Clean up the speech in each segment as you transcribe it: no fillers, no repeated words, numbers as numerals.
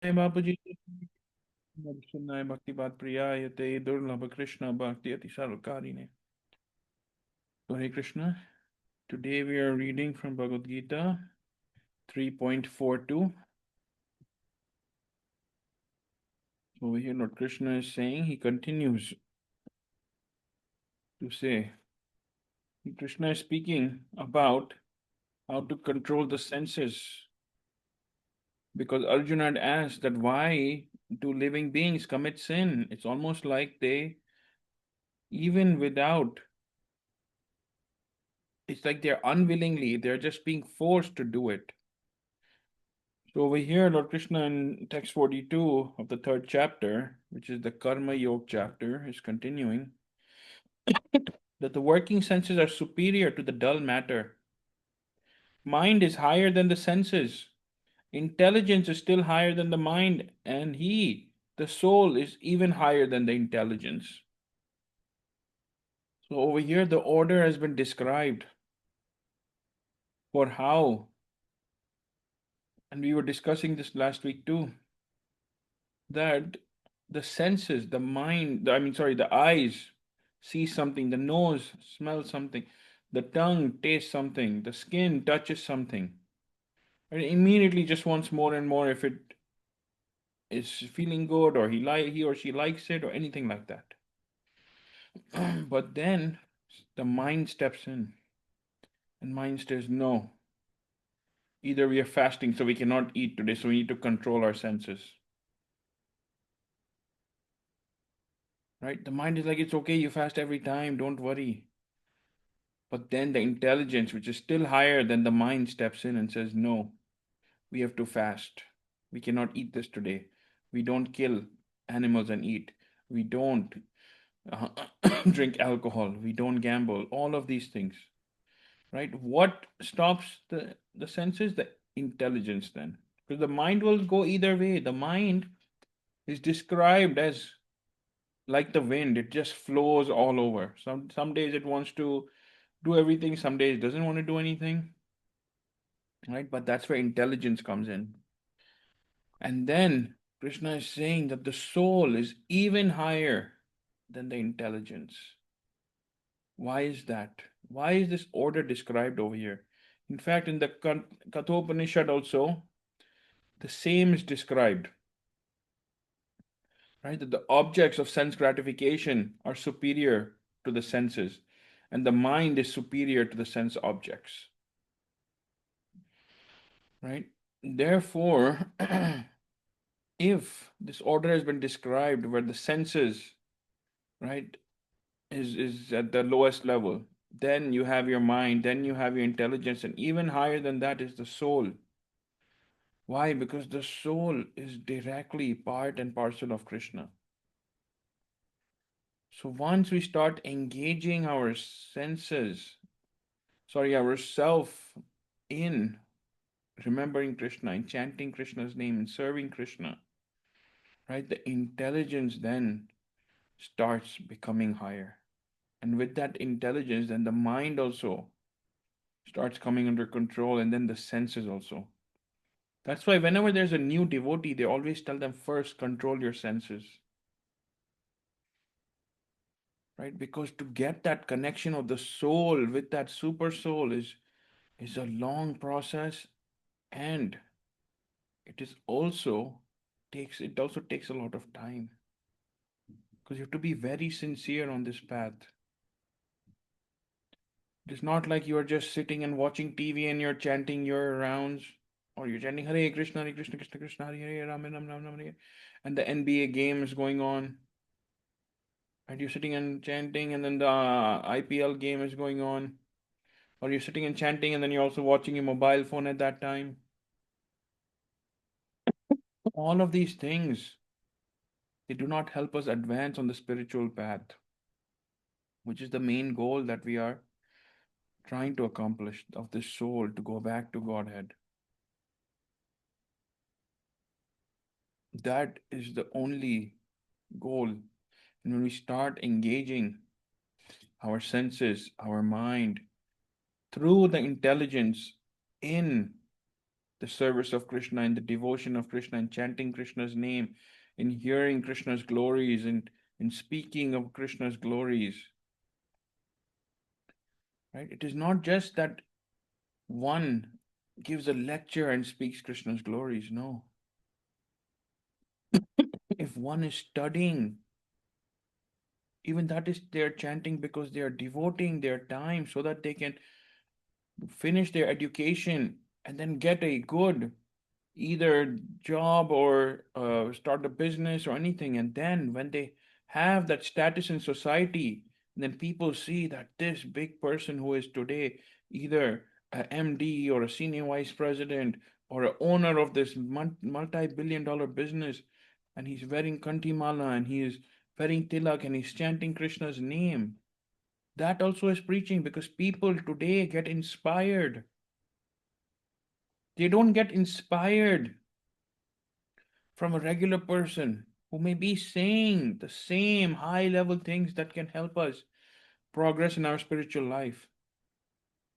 Jai Bapuji, Krishna Bhakti Bhat Priyayate Durlabha Krishna Bhakti Ati Sarvakarine. Hare Krishna. Today we are reading from Bhagavad Gita 3.42. Over here, Lord Krishna is saying, he continues to say, Krishna is speaking about how to control the senses. Because Arjuna had asked that why do living beings commit sin? It's almost like they, even without, it's like they're unwillingly, they're just being forced to do it. So over here, Lord Krishna in text 42 of the third chapter, which is the Karma Yoga chapter, is continuing that the working senses are superior to the dull matter. Mind is higher than the senses. Intelligence is still higher than the mind, and the soul, is even higher than the intelligence. So over here, the order has been described for how, and we were discussing this last week too, that the senses, the mind, the eyes see something, the nose smells something, the tongue tastes something, the skin touches something, and it immediately just wants more and more if it is feeling good or he or she likes it or anything like that. But then the mind steps in and mind says, no, either we are fasting, so we cannot eat today, so we need to control our senses. Right? The mind is like, it's okay, you fast every time, don't worry. But then the intelligence, which is still higher than the mind, steps in and says, no, we have to fast. We cannot eat this today. We don't kill animals and eat. We don't uh, drink alcohol. We don't gamble. All of these things, right? What stops the senses? The intelligence then. Because the mind will go either way. The mind is described as like the wind. It just flows all over. Some days it wants to do everything, some days it doesn't want to do anything, right? But that's where intelligence comes in. And then Krishna is saying that the soul is even higher than the intelligence. Why is that? Why is this order described over here? In fact, in the Kathopanishad also, the same is described, right? That the objects of sense gratification are superior to the senses, and the mind is superior to the sense objects, right? Therefore, if this order has been described where the senses, right, is at the lowest level, then you have your mind, then you have your intelligence, and even higher than that is the soul. Why? Because the soul is directly part and parcel of Krishna. So once we start engaging our senses, our self, in remembering Krishna, in chanting Krishna's name, in serving Krishna, right, the intelligence then starts becoming higher. And with that intelligence, then the mind also starts coming under control, and then the senses also. That's why whenever there's a new devotee, they always tell them first control your senses, right? Because to get that connection of the soul with that super soul is a long process, and it also takes a lot of time, because you have to be very sincere on this path. It is not like you are just sitting and watching TV and you're chanting your rounds, or you're chanting Hare Krishna, Krishna Krishna, Hare Hare, Ram Ram, Ram Ram, Hare, and the NBA game is going on, and you're sitting and chanting, and then the IPL game is going on, or you're sitting and chanting, and then you're also watching your mobile phone at that time. All of these things, they do not help us advance on the spiritual path, which is the main goal that we are trying to accomplish, of this soul to go back to Godhead. That is the only goal. And when we start engaging our senses, our mind, through the intelligence in the service of Krishna, in the devotion of Krishna, in chanting Krishna's name, in hearing Krishna's glories, and in speaking of Krishna's glories. Right? It is not just that one gives a lecture and speaks Krishna's glories. No. If one is studying, even that is they're chanting because they are devoting their time so that they can finish their education and then get a good either job or start a business or anything. And then when they have that status in society, then people see that this big person who is today either a MD or a senior vice president or a owner of this multi-billion dollar business, and he's wearing kantimala and he is wearing tilak and he's chanting Krishna's name. That also is preaching, because people today get inspired. They don't get inspired from a regular person who may be saying the same high level things that can help us progress in our spiritual life.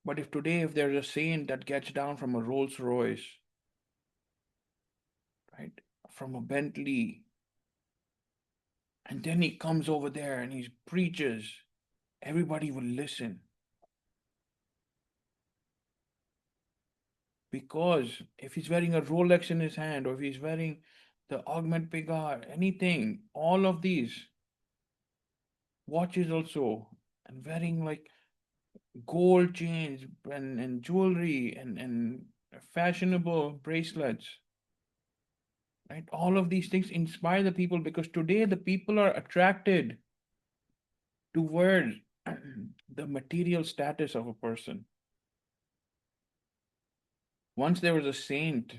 But if today, if there's a saint that gets down from a Rolls Royce, right, from a Bentley, and then he comes over there and he preaches, everybody will listen. Because if he's wearing a Rolex in his hand, or if he's wearing the Augment Pigard, anything, all of these watches also, and wearing like gold chains and jewelry and fashionable bracelets, right? All of these things inspire the people, because today the people are attracted towards the material status of a person. Once there was a saint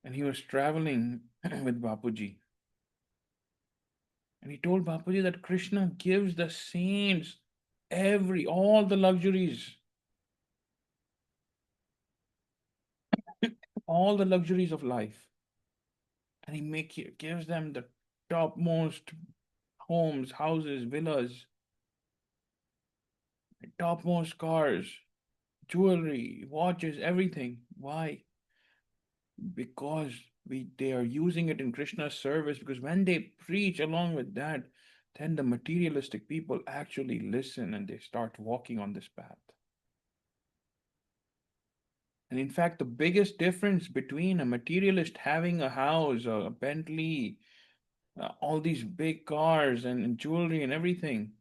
and he was traveling with Bapuji, and he told Bapuji that Krishna gives the saints all the luxuries, all the luxuries of life. And gives them the topmost homes, houses, villas, topmost cars, jewelry, watches, everything. Why? Because they are using it in Krishna's service. Because when they preach along with that, then the materialistic people actually listen and they start walking on this path. And in fact, the biggest difference between a materialist having a house, a Bentley, all these big cars and jewelry and everything,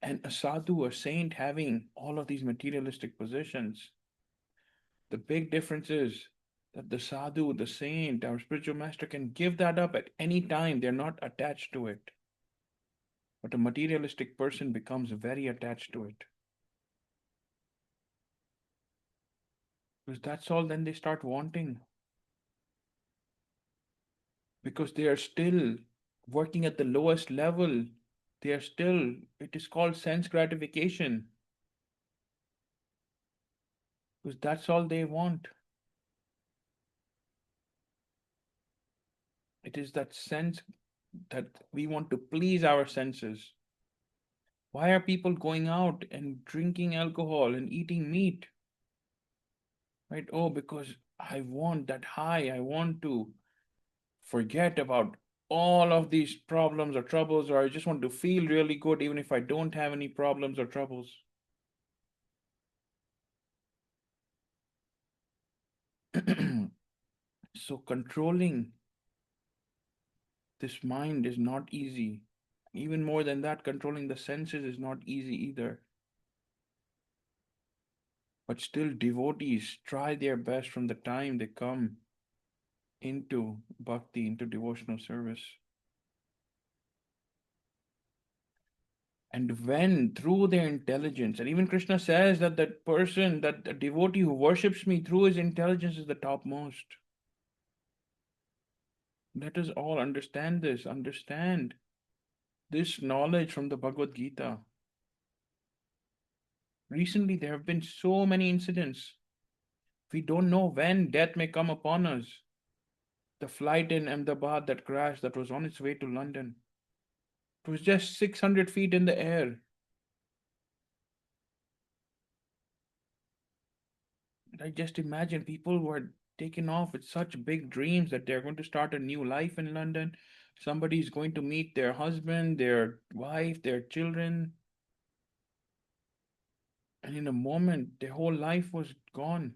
and a sadhu, a saint, having all of these materialistic possessions, the big difference is that the sadhu, the saint, our spiritual master can give that up at any time. They're not attached to it. But a materialistic person becomes very attached to it. Because that's all then they start wanting. Because they are still working at the lowest level. They are still, it is called sense gratification. Because that's all they want. It is that sense that we want to please our senses. Why are people going out and drinking alcohol and eating meat? Right? Oh, because I want that high. I want to forget about all of these problems or troubles, or I just want to feel really good even if I don't have any problems or troubles. So controlling this mind is not easy. Even more than that, controlling the senses is not easy either. But still, devotees try their best from the time they come into bhakti, into devotional service. And when through their intelligence, and even Krishna says that that person, that the devotee who worships me through his intelligence is the topmost. Let us all understand this knowledge from the Bhagavad Gita. Recently, there have been so many incidents. We don't know when death may come upon us. The flight in Ahmedabad that crashed, that was on its way to London. It was just 600 feet in the air. I just imagine people were taken off with such big dreams that they're going to start a new life in London. Somebody's going to meet their husband, their wife, their children, and in a moment, their whole life was gone.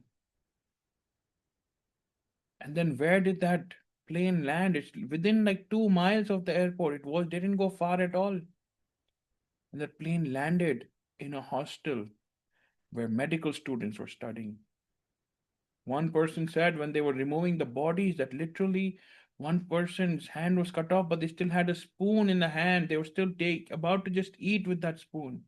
And then where did that plane land? It's within like 2 miles of the airport. It was didn't go far at all. And that plane landed in a hostel where medical students were studying. One person said when they were removing the bodies that literally one person's hand was cut off, but they still had a spoon in the hand. They were still about to just eat with that spoon.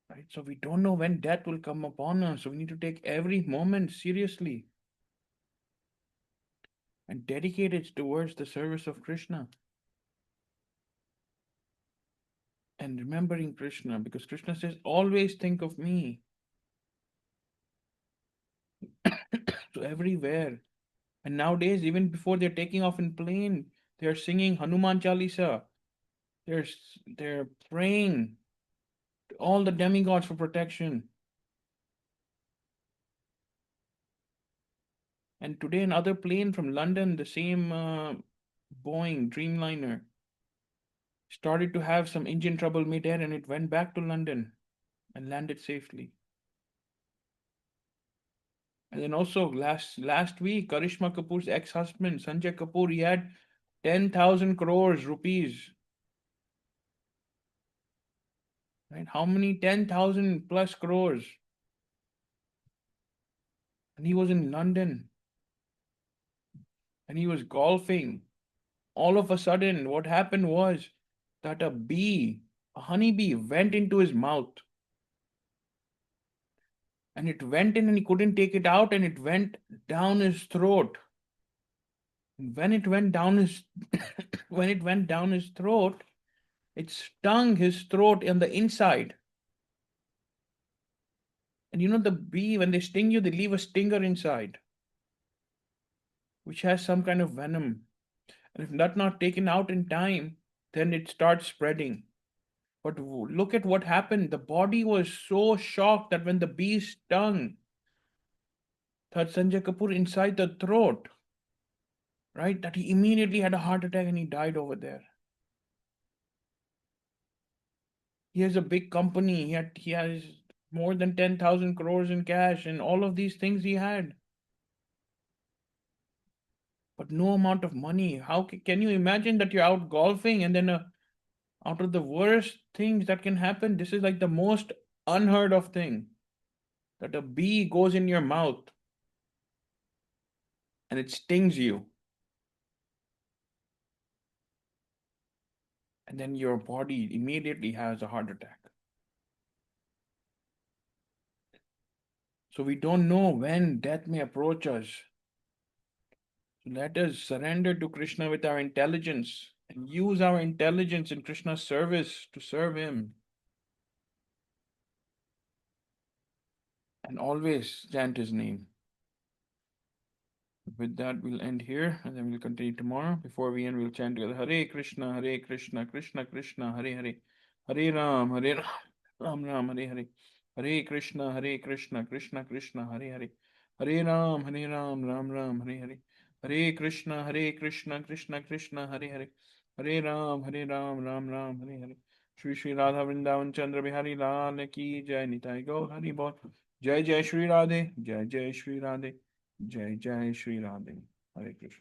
Right? So we don't know when death will come upon us. So we need to take every moment seriously and dedicate it towards the service of Krishna. And remembering Krishna, because Krishna says, always think of me. So everywhere. And nowadays, even before they're taking off in plane, they're singing Hanuman Chalisa. They're they're praying to all the demigods for protection. And today, another plane from London, the same Boeing Dreamliner, started to have some engine trouble midair, and it went back to London and landed safely. And then also last week, Karishma Kapoor's ex-husband Sanjay Kapoor, he had 10,000 crores rupees. Right? How many 10,000 plus crores? And he was in London and he was golfing. All of a sudden, what happened was that a honeybee, went into his mouth, and it went in and he couldn't take it out, and it went down his throat. And when it went down his when it went down his throat, it stung his throat on the inside. And you know the bee, when they sting you, they leave a stinger inside, which has some kind of venom. And if that's not taken out in time, then it starts spreading. But look at what happened. The body was so shocked that when the bee stung that Sanjay Kapoor inside the throat, right, that he immediately had a heart attack and he died over there. He has a big company. He has more than 10,000 crores in cash and all of these things he had. But no amount of money. How can you imagine that you're out golfing and then out of the worst things that can happen, this is like the most unheard of thing, that a bee goes in your mouth and it stings you, and then your body immediately has a heart attack. So we don't know when death may approach us. So let us surrender to Krishna with our intelligence and use our intelligence in Krishna's service to serve him. And always chant his name. With that, we'll end here and then we'll continue tomorrow. Before we end, we'll chant together Hare Krishna, Krishna Krishna, Hare Hare, Hare Ram, Ram Ram, Hare Hare, Hare Krishna, Krishna Krishna, Hare Hare, Hare Ram, Ram Ram, Hare Hare, Hare Krishna, Krishna Krishna, Hare Hare, Hare Ram, Ram Ram, Hare Hare. Shri Shri Radha Vrindavan Chandra Bihari Lal Ki Jai Nitai Gaur Hari Bol. Jai Jai Shri Radhe, Jai Jai Shri Radhe. Jai Jai Shri Radhe. Hare Krishna.